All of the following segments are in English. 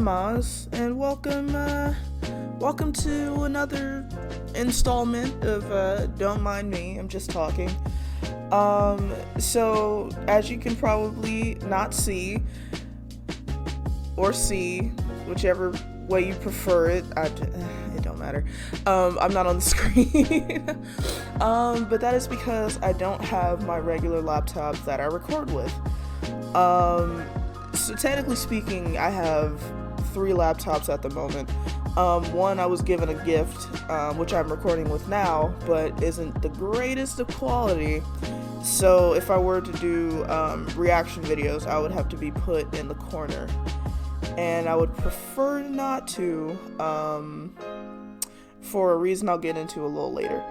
I'm Oz, and welcome to another installment of Don't Mind Me, I'm Just Talking. So, as you can probably not see, or see, whichever way you prefer it, it don't matter, I'm not on the screen, but that is because I don't have my regular laptop that I record with. So technically speaking, I have 3 laptops at the moment. One I was given a gift, which I'm recording with now, but isn't the greatest of quality. So if I were to do reaction videos, I would have to be put in the corner. And I would prefer not to, for a reason I'll get into a little later.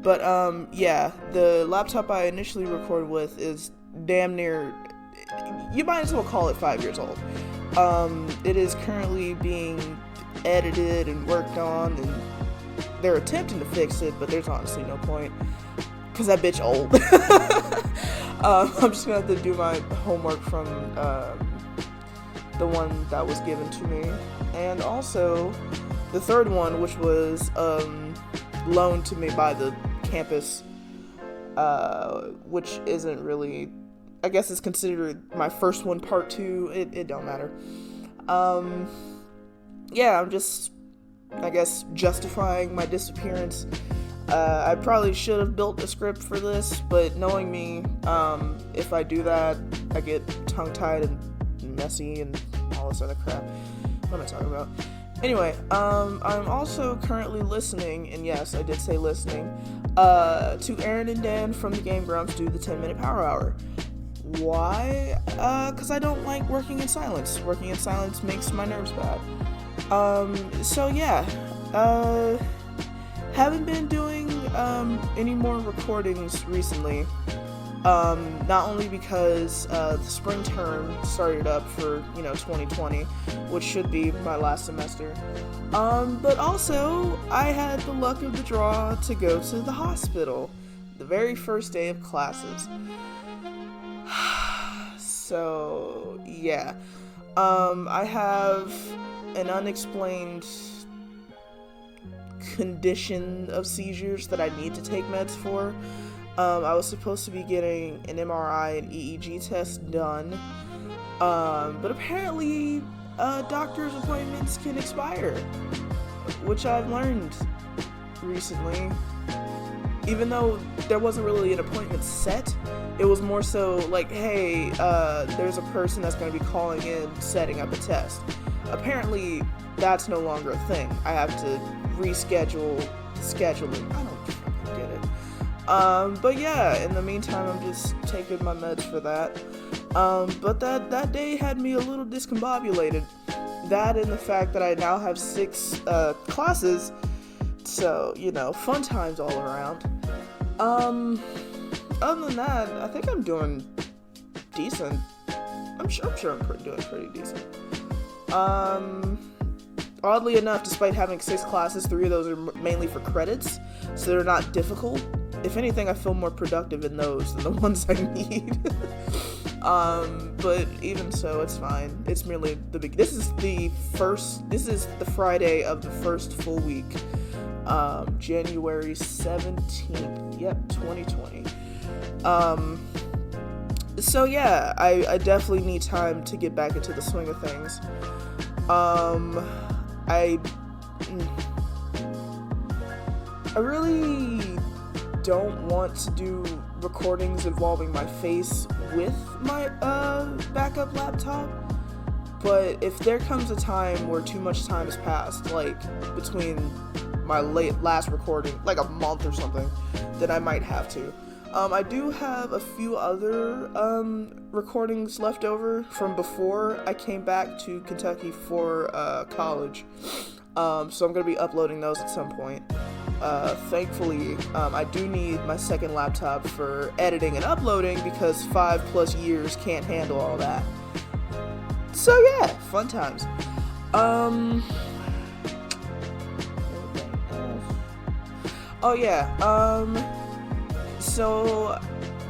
But yeah, the laptop I initially recorded with is damn near, you might as well call it 5 years old. It is currently being edited and worked on, and they're attempting to fix it, but there's honestly no point, because that bitch old. I'm just gonna have to do my homework from the one that was given to me, and also the third one, which was loaned to me by the campus, which isn't really, I guess it's considered my first one, part 2, it don't matter. Yeah, I'm just, I guess, justifying my disappearance. I probably should have built a script for this, but knowing me, if I do that, I get tongue-tied and messy and all this other crap. What am I talking about? Anyway, I'm also currently listening, and yes, I did say listening, to Aaron and Dan from the Game Grumps do the 10-minute Power Hour. Why? Because I don't like working in silence. Working in silence makes my nerves bad. So yeah, haven't been doing, any more recordings recently. Not only because, the spring term started up for, 2020, which should be my last semester, but also, I had the luck of the draw to go to the hospital the very first day of classes. So, yeah. I have an unexplained condition of seizures that I need to take meds for. I was supposed to be getting an MRI and EEG test done, but apparently, doctor's appointments can expire, which I've learned recently. Even though there wasn't really an appointment set, it was more so like, hey, there's a person that's going to be calling in, setting up a test. Apparently, that's no longer a thing. I have to reschedule scheduling. I don't fucking get it. But yeah, in the meantime, I'm just taking my meds for that. But that day had me a little discombobulated. That and the fact that I now have 6 classes. So, fun times all around. Other than that, I think I'm doing decent. I'm sure I'm doing pretty decent. Oddly enough, despite having 6 classes, 3 of those are mainly for credits, so they're not difficult. If anything, I feel more productive in those than the ones I need. But even so, it's fine. It's merely this is the Friday of the first full week. January 17th, 2020. So yeah, I definitely need time to get back into the swing of things. I really don't want to do recordings involving my face with my backup laptop, but if there comes a time where too much time has passed, like between my last recording, like a month or something, then I might have to. I do have a few other recordings left over from before I came back to Kentucky for college, so I'm going to be uploading those at some point. Thankfully, I do need my second laptop for editing and uploading because 5+ years can't handle all that. So yeah, fun times. Oh yeah, so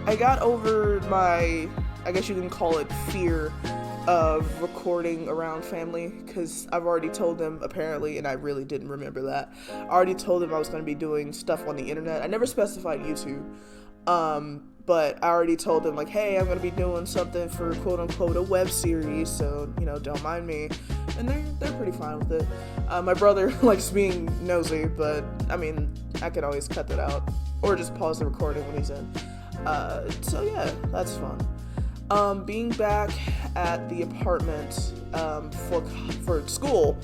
I got over my, I guess you can call it fear of recording around family, because I've already told them, apparently, and I really didn't remember that, I already told them I was going to be doing stuff on the internet. I never specified YouTube, but I already told them, like, hey, I'm going to be doing something for quote-unquote a web series, so, don't mind me, and they're pretty fine with it. My brother likes being nosy, but, I could always cut that out, or just pause the recording when he's in. So yeah, that's fun. Being back at the apartment for school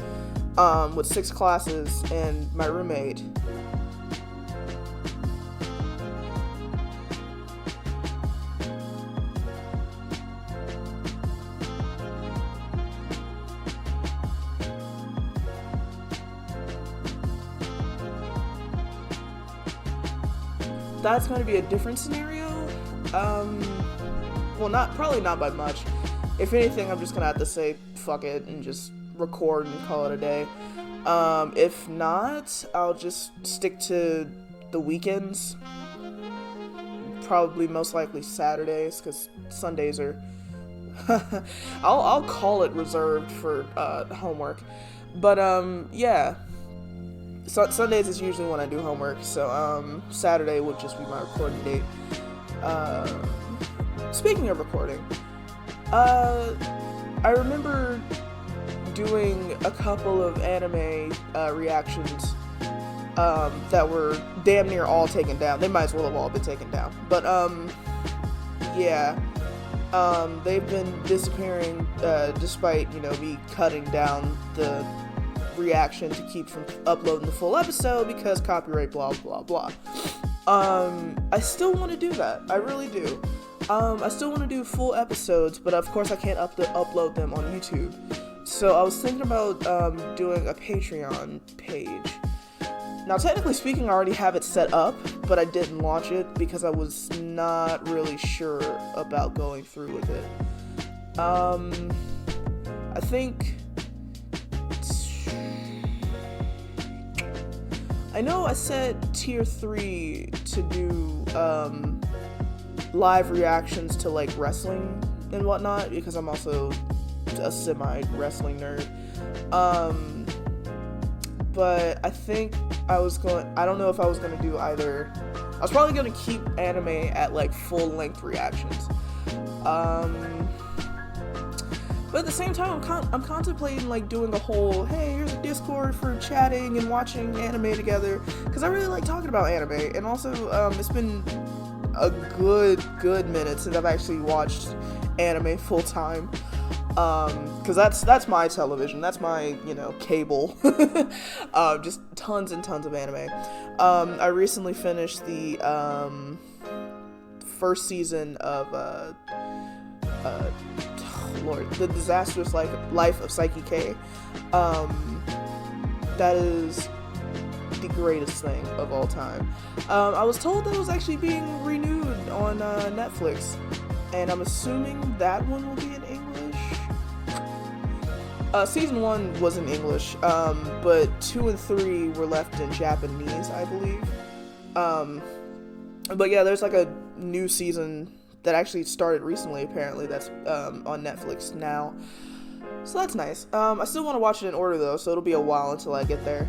with 6 classes and my roommate. That's going to be a different scenario. Well, probably not by much. If anything, I'm just going to have to say fuck it and just record and call it a day. If not, I'll just stick to the weekends. Probably most likely Saturdays, because Sundays are... I'll call it reserved for homework. But, yeah. So, Sundays is usually when I do homework, so Saturday would just be my recording date. Speaking of recording, I remember doing a couple of anime reactions that were damn near all taken down. They might as well have all been taken down. But yeah, they've been disappearing despite me cutting down the reaction to keep from uploading the full episode because copyright, blah blah blah. I still want to do that. I really do. I still want to do full episodes, but of course I can't upload them on YouTube. So I was thinking about doing a Patreon page. Now, technically speaking, I already have it set up, but I didn't launch it because I was not really sure about going through with it. I think... I know I set tier 3 to do live reactions to like wrestling and whatnot, because I'm also a semi-wrestling nerd. But I think I don't know if I was going to do either. I was probably going to keep anime at like full-length reactions. But at the same time, I'm contemplating like doing a whole, hey, here's a Discord for chatting and watching anime together, because I really like talking about anime, and also it's been a good minute since I've actually watched anime full time, because that's my television, that's my cable, just tons and tons of anime. I recently finished the first season of The Disastrous Life of Psyche K. That is the greatest thing of all time. I was told that it was actually being renewed on Netflix, and I'm assuming that one will be in English. Season 1 was in English, but 2 and 3 were left in Japanese, I believe. But yeah, there's like a new season that actually started recently, apparently, that's on Netflix now. So that's nice. I still want to watch it in order, though, so it'll be a while until I get there.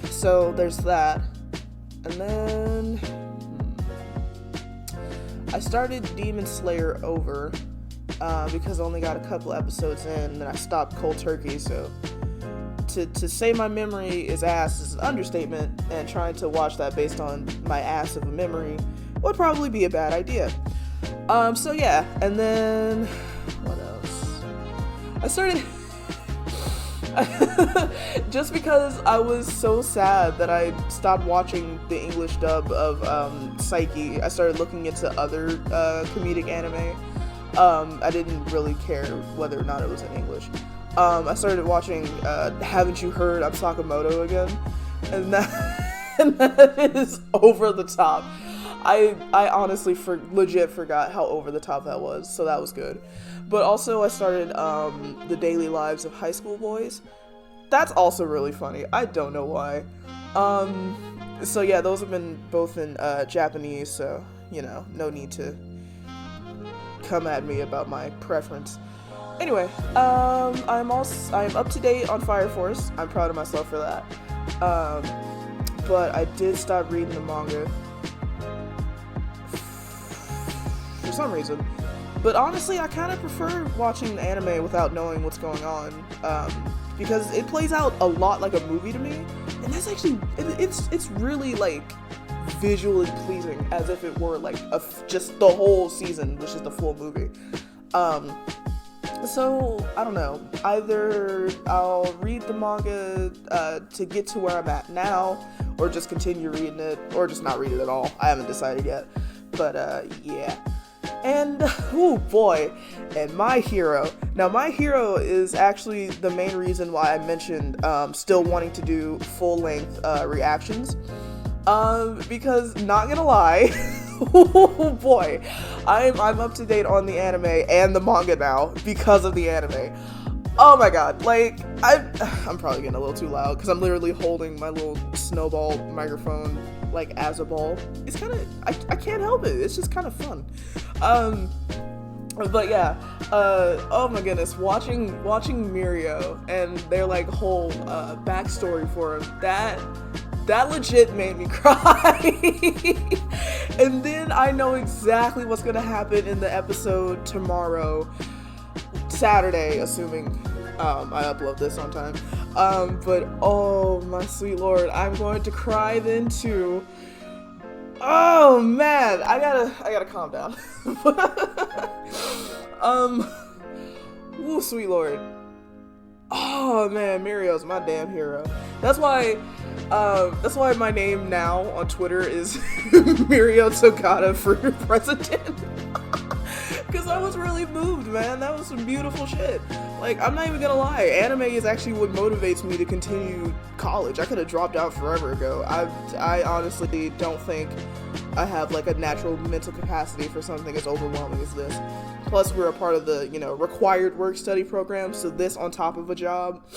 So there's that. And then I started Demon Slayer over because I only got a couple episodes in, and then I stopped cold turkey, so to say my memory is ass is an understatement, and trying to watch that based on my ass of a memory would probably be a bad idea. So yeah, and then what else? I started just because I was so sad that I stopped watching the English dub of Psyche, I started looking into other comedic anime. I didn't really care whether or not it was in English. I started watching Haven't You Heard I'm Sakamoto again, and that is over the top. I honestly legit forgot how over the top that was, so that was good. But also I started The Daily Lives of High School Boys. That's also really funny. I don't know why. So yeah, those have been both in Japanese, so no need to come at me about my preference. Anyway, I'm up to date on Fire Force. I'm proud of myself for that. But I did stop reading the manga for some reason. But honestly, I kind of prefer watching the anime without knowing what's going on, because it plays out a lot like a movie to me, and that's actually it's really like visually pleasing, as if it were like just the whole season, which is the full movie. So I don't know. Either I'll read the manga to get to where I'm at now, or just continue reading it, or just not read it at all. I haven't decided yet. But yeah. And oh boy, and My Hero. Now My Hero is actually the main reason why I mentioned still wanting to do full-length reactions. Because not gonna lie, oh boy, I'm up to date on the anime and the manga now because of the anime. Oh my god, like I'm probably getting a little too loud because I'm literally holding my little snowball microphone like as a ball. It's kind of I can't help it. It's just kind of fun. But yeah, oh my goodness, watching Mirio and their like whole backstory for him, that legit made me cry. And then I know exactly what's gonna happen in the episode tomorrow, Saturday, assuming I upload this on time. But oh my sweet lord, I'm going to cry then too. Oh man, I gotta calm down. Ooh, sweet lord. Oh man, Mirio's my damn hero. That's why my name now on Twitter is Mirio Togata for president. Because I was really moved, man. That was some beautiful shit. Like, I'm not even gonna lie, anime is actually what motivates me to continue college. I could have dropped out forever ago. I honestly don't think I have like a natural mental capacity for something as overwhelming as this. Plus, we're a part of the, required work study program, so this on top of a job.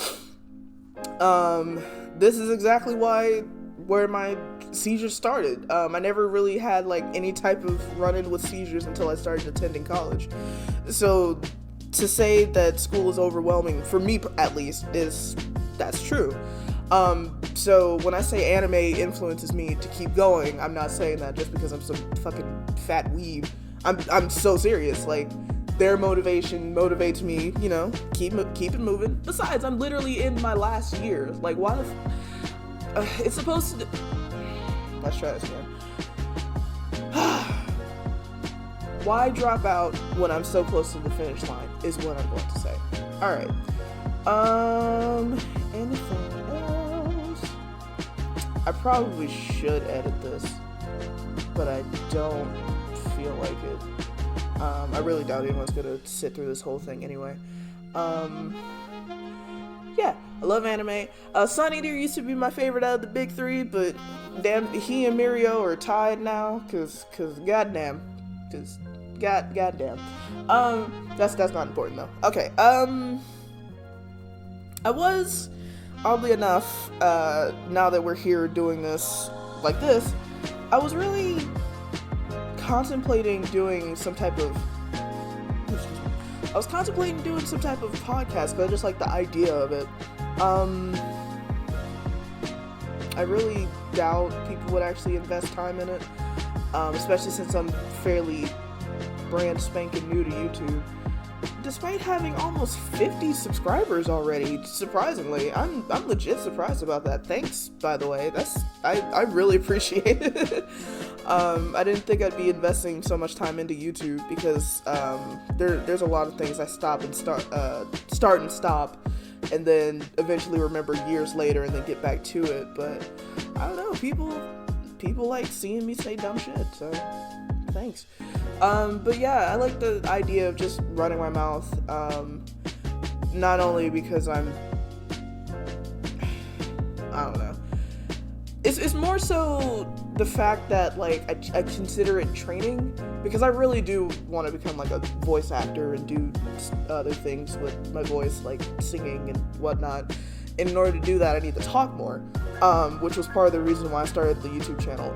This is exactly where my seizures started. I never really had like any type of run-in with seizures until I started attending college. So to say that school is overwhelming, for me at least, that's true. So when I say anime influences me to keep going, I'm not saying that just because I'm some fucking fat weeb. I'm so serious. Like, their motivation motivates me, keep it moving. Besides, I'm literally in my last year. Like, why the it's supposed to let's try this again. Why drop out when I'm so close to the finish line is what I'm going to say. Alright. Anything else? I probably should edit this, but I don't feel like it. I really doubt anyone's gonna sit through this whole thing anyway. Yeah, I love anime. Sun Eater used to be my favorite out of the big three, but damn, he and Mirio are tied now, cause goddamn. That's not important though. Okay, I was, oddly enough, now that we're here doing this like this, I was really contemplating doing some type of podcast, but I just like the idea of it. I really doubt people would actually invest time in it, especially since I'm fairly brand spanking new to YouTube. Despite having almost 50 subscribers already, surprisingly, I'm legit surprised about that. Thanks, by the way. I really appreciate it. I didn't think I'd be investing so much time into YouTube because there's a lot of things I start and stop, and then eventually remember years later and then get back to it. But I don't know, people like seeing me say dumb shit, so thanks. But yeah, I like the idea of just running my mouth, not only because I don't know. It's more so the fact that, like, I consider it training, because I really do want to become, like, a voice actor and do other things with my voice, like singing and whatnot. And in order to do that, I need to talk more. which was part of the reason why I started the YouTube channel,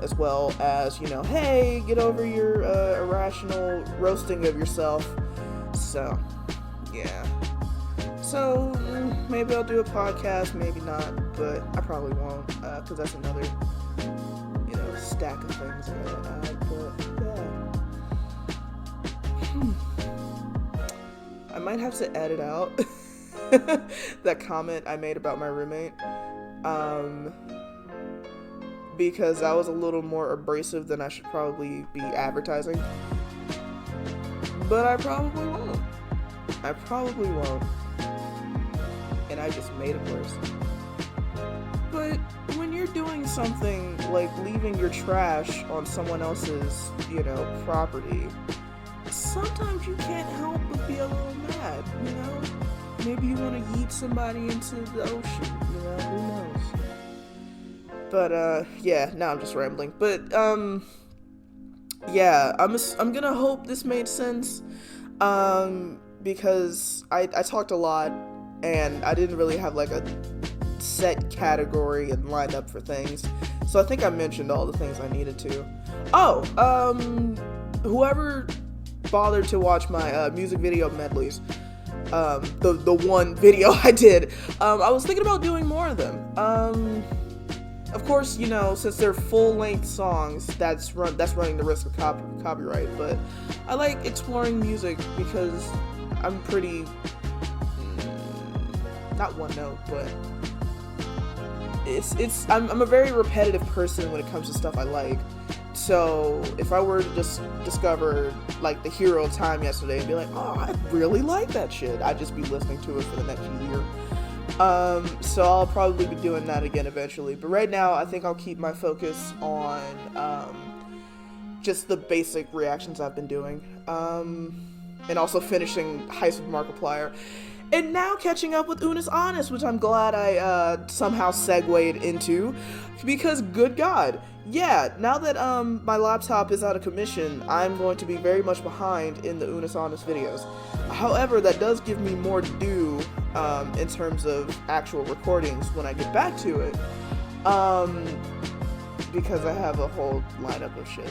as well as, hey, get over your irrational roasting of yourself. So, yeah. So, maybe I'll do a podcast, maybe not, but I probably won't, because that's another, stack of things I gotta add, but, yeah. I might have to edit out that comment I made about my roommate, because I was a little more abrasive than I should probably be advertising, but I probably won't. And I just made it worse. But when you're doing something like leaving your trash on someone else's, property, sometimes you can't help but be a little mad, Maybe you want to yeet somebody into the ocean, who knows? But, yeah, now I'm just rambling. But, yeah, I'm gonna hope this made sense, because I talked a lot, and I didn't really have, like, a set category and lined up for things, so I think I mentioned all the things I needed to. Whoever bothered to watch my, music video medleys, the one video I did, I was thinking about doing more of them. Of course, since they're full-length songs, that's running the risk of copyright, but I like exploring music because I'm pretty, not one note, but I'm a very repetitive person when it comes to stuff I like. So if I were to just discover, like, the Hero of Time yesterday and be like, oh, I really like that shit, I'd just be listening to it for the next year. So I'll probably be doing that again eventually. But right now, I think I'll keep my focus on, just the basic reactions I've been doing. And also finishing Heist with Markiplier. And now catching up with Unis Honest, which I'm glad I, somehow segued into. Because, good God. Yeah, now that my laptop is out of commission, I'm going to be very much behind in the Unis Honest videos. However, that does give me more to do in terms of actual recordings when I get back to it, because I have a whole lineup of shit.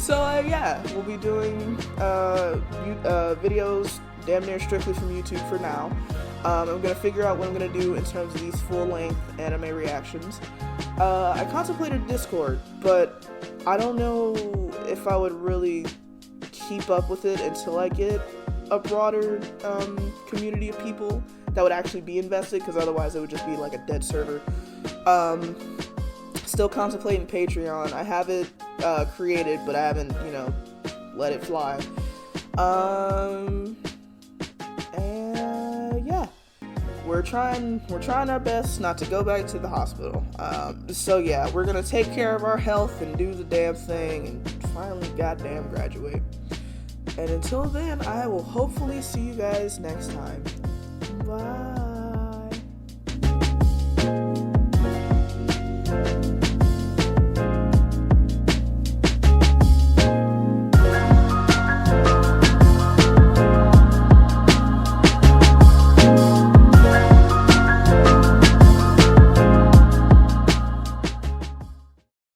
So yeah, we'll be doing videos damn near strictly from YouTube for now. I'm gonna figure out what I'm gonna do in terms of these full-length anime reactions. I contemplated Discord, but I don't know if I would really keep up with it until I get a broader community of people that would actually be invested, because otherwise it would just be like a dead server. Still contemplating Patreon. I have it created, but I haven't, let it fly. And yeah, we're trying our best not to go back to the hospital. So yeah, we're gonna take care of our health and do the damn thing and finally goddamn graduate. And until then, I will hopefully see you guys next time. Bye.